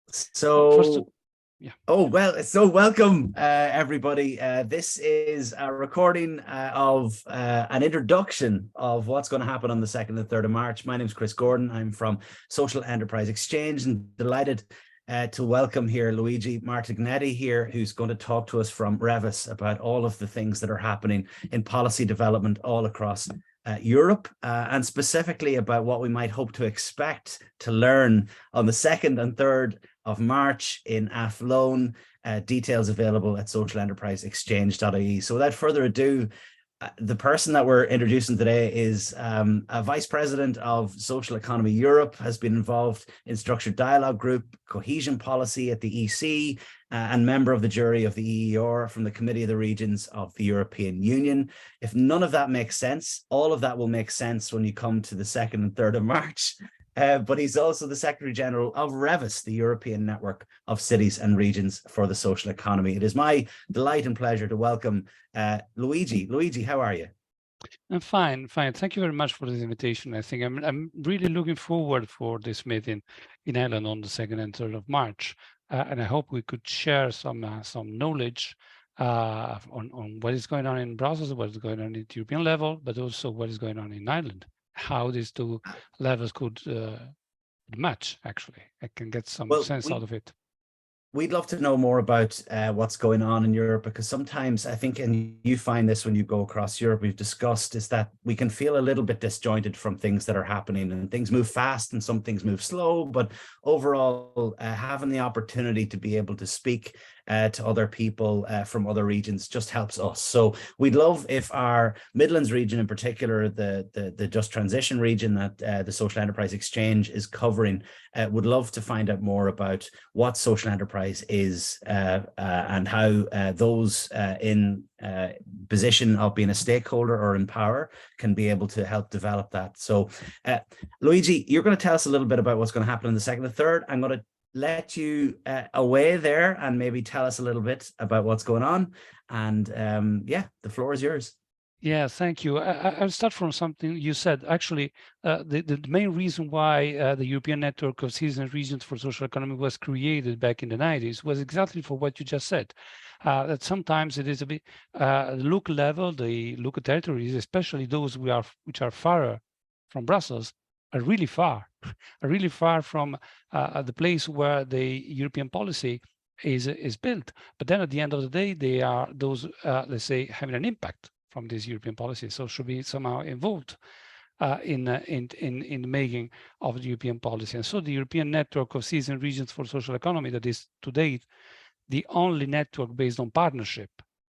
First, So, yeah. welcome, everybody. This is a recording of an introduction of what's going to happen on the 2nd and 3rd of March. My name is Chris Gordon. I'm from Social Enterprise Exchange and delighted to welcome here Luigi Martignetti here, who's going to talk to us from REVES about all of the things that are happening in policy development all across Europe, and specifically about what we might hope to expect to learn on the 2nd and 3rd of March in Athlone. Details available at socialenterpriseexchange.ie. So without further ado, the person that we're introducing today is a vice president of Social Economy Europe, has been involved in structured dialogue group, cohesion policy at the EC, and member of the jury of the EER from the Committee of the Regions of the European Union. If none of that makes sense, all of that will make sense when you come to the 2nd and 3rd of March. But he's also the Secretary General of REVES, the European Network of Cities and Regions for the Social Economy. It is my delight and pleasure to welcome Luigi. Luigi, how are you? I'm fine. Thank you very much for this invitation. I think I'm really looking forward for this meeting in Ireland on the 2nd and 3rd of March. And I hope we could share some knowledge on what is going on in Brussels, what is going on at the European level, but also what is going on in Ireland, how these two levels could match, actually. I can get some sense out of it. We'd love to know more about what's going on in Europe, because sometimes I think, and you find this when you go across Europe, we've discussed, is that we can feel a little bit disjointed from things that are happening, and things move fast and some things move slow. But overall, having the opportunity to be able to speak to other people from other regions just helps us. So we'd love if our Midlands region in particular, the Just Transition region that the Social Enterprise Exchange is covering, would love to find out more about what social enterprise is and how those in position of being a stakeholder or in power can be able to help develop that. So Luigi, you're going to tell us a little bit about what's going to happen in the 2nd and 3rd. I'm going to let you away there and maybe tell us a little bit about what's going on. And yeah, the floor is yours. Yeah, thank you. I'll start from something you said. Actually, the main reason why the European Network of Cities and Regions for Social Economy was created back in the 90s was exactly for what you just said. That sometimes it is a bit local level, the local territories, especially those which are far from Brussels, are really far, from the place where the European policy is built. But then at the end of the day, they are those, let's say, having an impact from this European policy, so should be somehow involved in the making of the European policy. And so the European Network of Cities and Regions for Social Economy, that is to date the only network based on partnership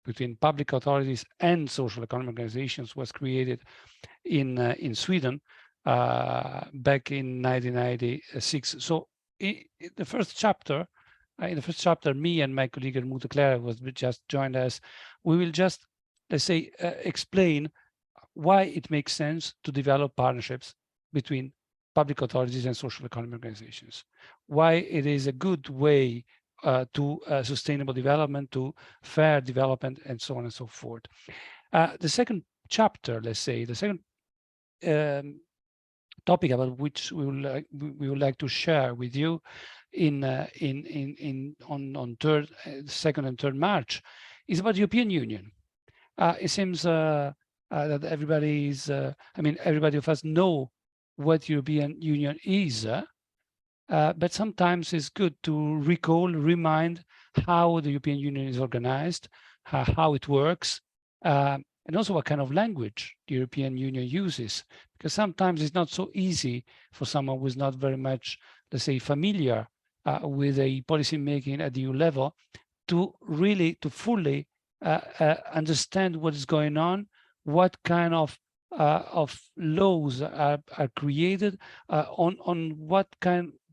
between public authorities and social economic organizations, was created in Sweden back in 1996. So in the first chapter, me and my colleague Helmut Clare was just joined us. We will just, let's say, explain why it makes sense to develop partnerships between public authorities and social economic organizations, why it is a good way to sustainable development, to fair development, and so on and so forth. The second chapter, let's say, the second topic about which we would like to share with you on 2nd and 3rd March is about the European Union. It seems that everybody of us know what European Union is, but sometimes it's good to remind how the European Union is organized, how it works, and also what kind of language the European Union uses, because sometimes it's not so easy for someone who's not very much, let's say, familiar with a policy making at the EU level to fully understand what is going on, what kind of laws are created,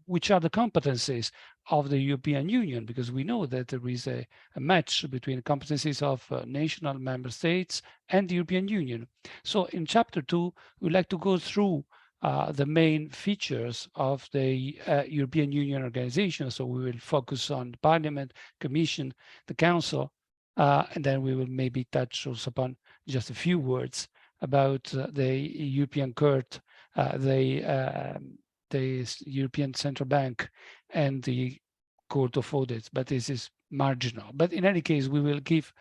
which are the competencies of the European Union, because we know that there is a match between the competencies of national member states and the European Union. So in chapter 2, we'd like to go through the main features of the European Union organization. So we will focus on the Parliament, Commission, the Council, and then we will maybe touch also upon just a few words about the European Court, the European Central Bank, and the Court of Audits, but this is marginal. But in any case, we will give,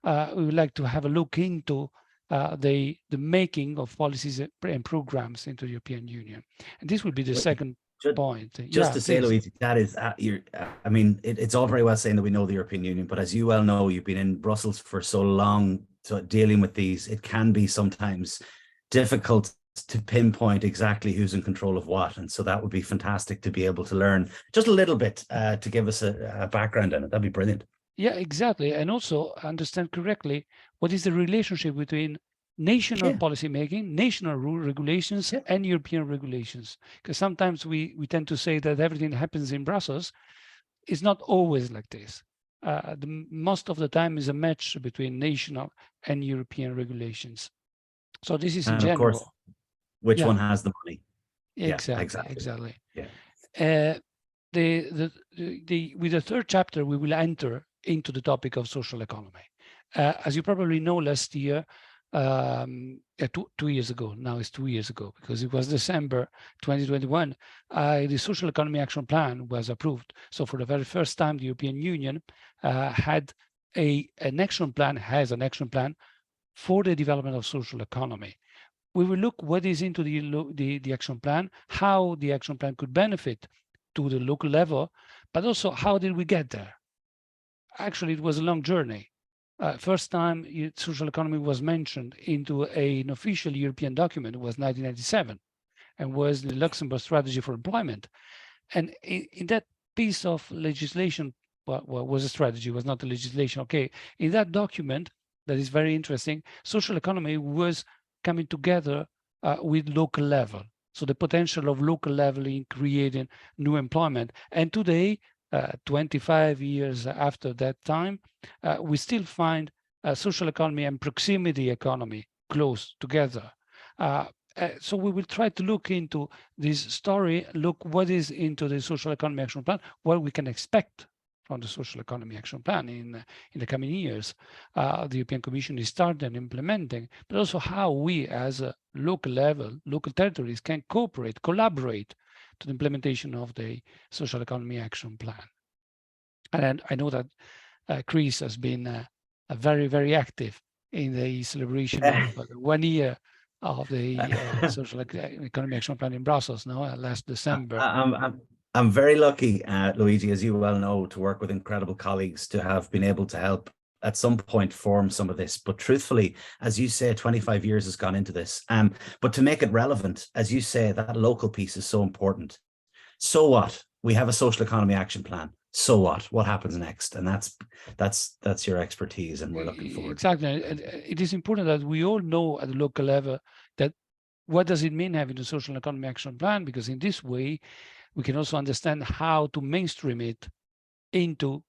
we would like to have a look into the making of policies and programs into the European Union. And this will be the second point. Just to say, Luigi, that is, I mean, it's all very well saying that we know the European Union, but as you well know, you've been in Brussels for so long, so dealing with these, it can be sometimes difficult to pinpoint exactly who's in control of what. And so that would be fantastic to be able to learn just a little bit to give us a background on it. That'd be brilliant. Yeah, exactly. And also understand correctly what is the relationship between national policy making, national rule regulations, and European regulations. Because sometimes we tend to say that everything happens in Brussels. It's not always like this. Most of the time is a match between national and European regulations. So this is in general. Of course, which one has the money? Exactly. Yeah. With the third chapter, we will enter into the topic of social economy. As you probably know, last year, 2 years ago, now it's 2 years ago, because it was December 2021, the Social Economy Action Plan was approved. So for the very first time, the European Union had an action plan for the development of social economy. We will look what is into the action plan, how the action plan could benefit to the local level, but also how did we get there? Actually, it was a long journey. First time social economy was mentioned into an official European document was 1997 and was the Luxembourg Strategy for Employment. And in that piece of legislation, well, was a strategy, was not a legislation. Okay, in that document, that is very interesting, social economy was coming together with local level. So the potential of local level in creating new employment. And today, 25 years after that time, we still find social economy and proximity economy close together. So we will try to look into this story, look what is into the Social Economy Action Plan, what we can expect from the Social Economy Action Plan in the coming years. The European Commission is starting implementing, but also how we as a local level, local territories can collaborate to the implementation of the Social Economy Action Plan. And I know that Chris has been very, very active in the celebration of 1 year of the Social Economy Action Plan in Brussels, last December. I'm very lucky, Luigi, as you well know, to work with incredible colleagues, to have been able to help at some point form some of this. But truthfully, as you say, 25 years has gone into this. But to make it relevant, as you say, that local piece is so important. So what? We have a social economy action plan. So what? What happens next? And that's your expertise, and we're looking forward. Exactly. It is important that we all know at the local level that what does it mean having a social economy action plan, because in this way, we can also understand how to mainstream it into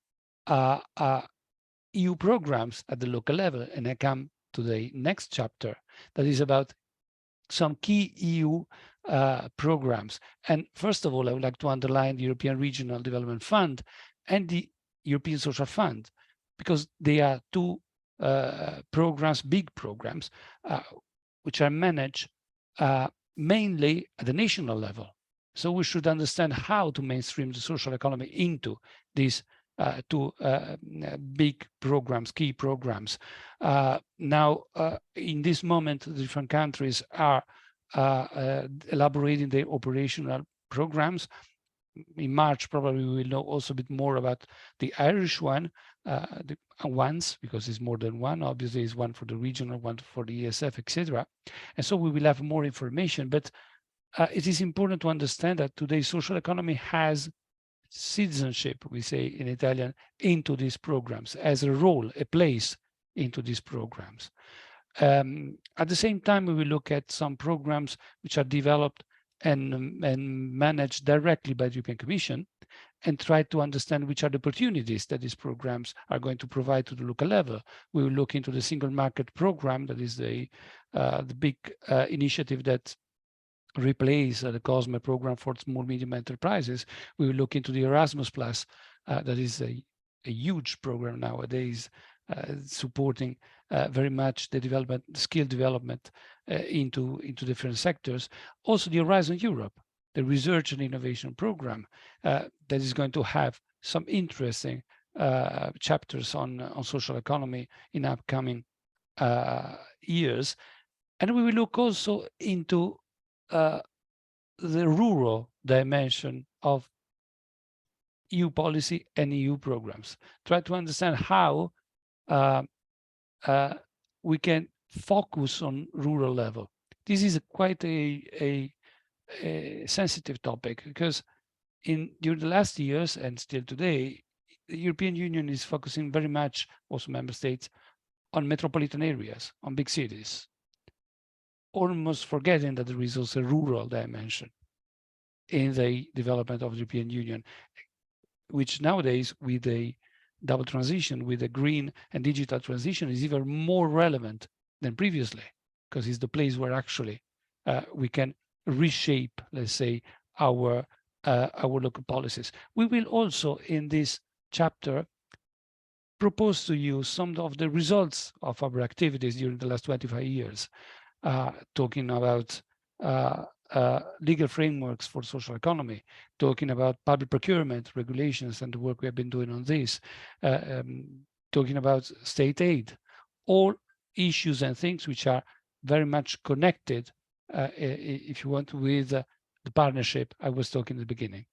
EU programs at the local level. And I come to the next chapter that is about some key EU programs. And first of all, I would like to underline the European Regional Development Fund and the European Social Fund, because they are two programs, big programs, which are managed mainly at the national level. So we should understand how to mainstream the social economy into these two big programs, key programs. Now, in this moment, the different countries are elaborating their operational programs. In March, probably we will know also a bit more about the Irish one, because it's more than one. Obviously, it's one for the regional, one for the ESF, etc. And so we will have more information. But it is important to understand that today's social economy has citizenship, we say in Italian, into these programs, as a role, a place into these programs. At the same time, we will look at some programs which are developed and managed directly by the European Commission, and try to understand which are the opportunities that these programs are going to provide to the local level. We will look into the single market program, that is the big initiative that replace the COSME program for small medium enterprises. We will look into the Erasmus Plus, that is a huge program nowadays, supporting very much the development, skill development into different sectors. Also the Horizon Europe, the research and innovation program that is going to have some interesting chapters on social economy in upcoming years. And we will look also into the rural dimension of EU policy and EU programs. Try to understand how we can focus on rural level. This is quite a sensitive topic because during the last years and still today, the European Union is focusing very much, also member states, on metropolitan areas, on big cities, almost forgetting that there is also a rural dimension in the development of the European Union, which nowadays with a double transition, with a green and digital transition, is even more relevant than previously, because it's the place where actually we can reshape, let's say, our local policies. We will also, in this chapter, propose to you some of the results of our activities during the last 25 years, talking about legal frameworks for social economy, talking about public procurement regulations and the work we have been doing on this, talking about state aid, all issues and things which are very much connected, if you want, with the partnership I was talking at the beginning.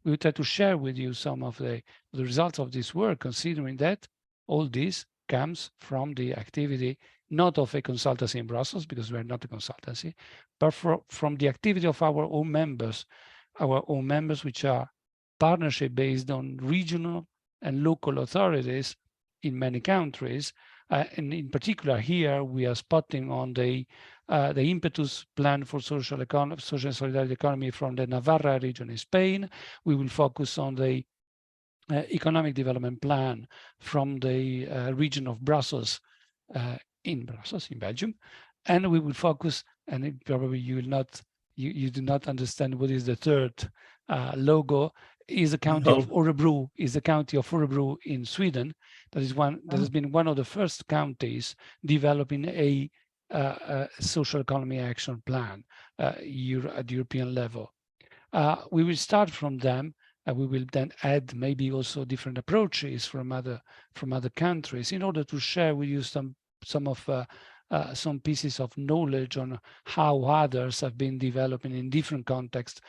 We will try to share with you some of the results of this work, considering that all this comes from the activity not of a consultancy in Brussels, because we are not a consultancy, but from the activity of our own members which are partnership based on regional and local authorities in many countries. And in particular here, we are spotting on the impetus plan for social and solidarity economy from the Navarra region in Spain. We will focus on the economic development plan from the region of Brussels, in Belgium. And we will focus, and probably you do not understand what is the third logo, is the county of Örebro, in Sweden. That is that has been one of the first counties developing a social economy action plan at the European level. We will start from them, and we will then add maybe also different approaches from other countries in order to share with you some pieces of knowledge on how others have been developing in different contexts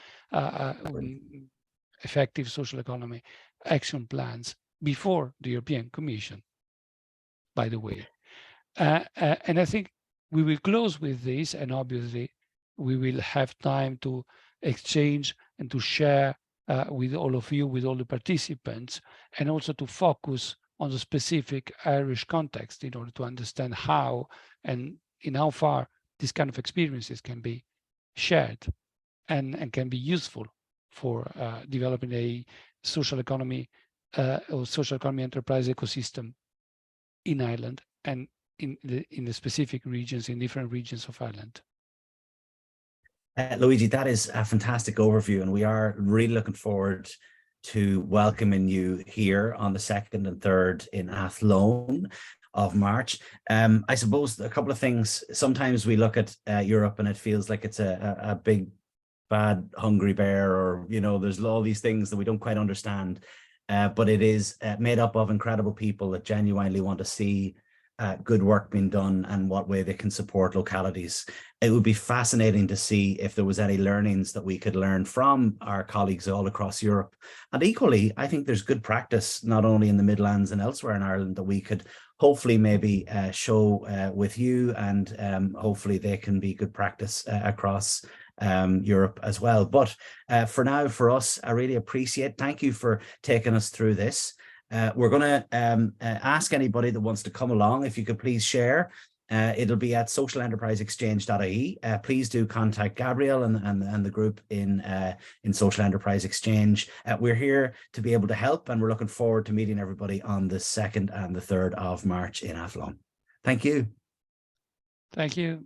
effective social economy action plans before the European Commission, by the way. And I think we will close with this, and obviously we will have time to exchange and to share with all of you, with all the participants, and also to focus on the specific Irish context in order to understand how and in how far these kind of experiences can be shared and can be useful for developing a social economy or social economy enterprise ecosystem in Ireland and in the specific regions, in different regions of Ireland. Luigi, that is a fantastic overview, and we are really looking forward to welcoming you here on the 2nd and 3rd in Athlone of March. I suppose a couple of things. Sometimes we look at Europe and it feels like it's a big, bad, hungry bear, or, you know, there's all these things that we don't quite understand. But it is made up of incredible people that genuinely want to see good work being done and what way they can support localities. It would be fascinating to see if there was any learnings that we could learn from our colleagues all across Europe. And equally, I think there's good practice, not only in the Midlands and elsewhere in Ireland, that we could hopefully maybe show with you, and hopefully they can be good practice across Europe as well. But for now, for us, I really appreciate. Thank you for taking us through this. We're going to ask anybody that wants to come along, if you could please share. It'll be at socialenterpriseexchange.ie. Please do contact Gabriel and the group in Social Enterprise Exchange. We're here to be able to help, and we're looking forward to meeting everybody on the 2nd and the 3rd of March in Athlone. Thank you. Thank you.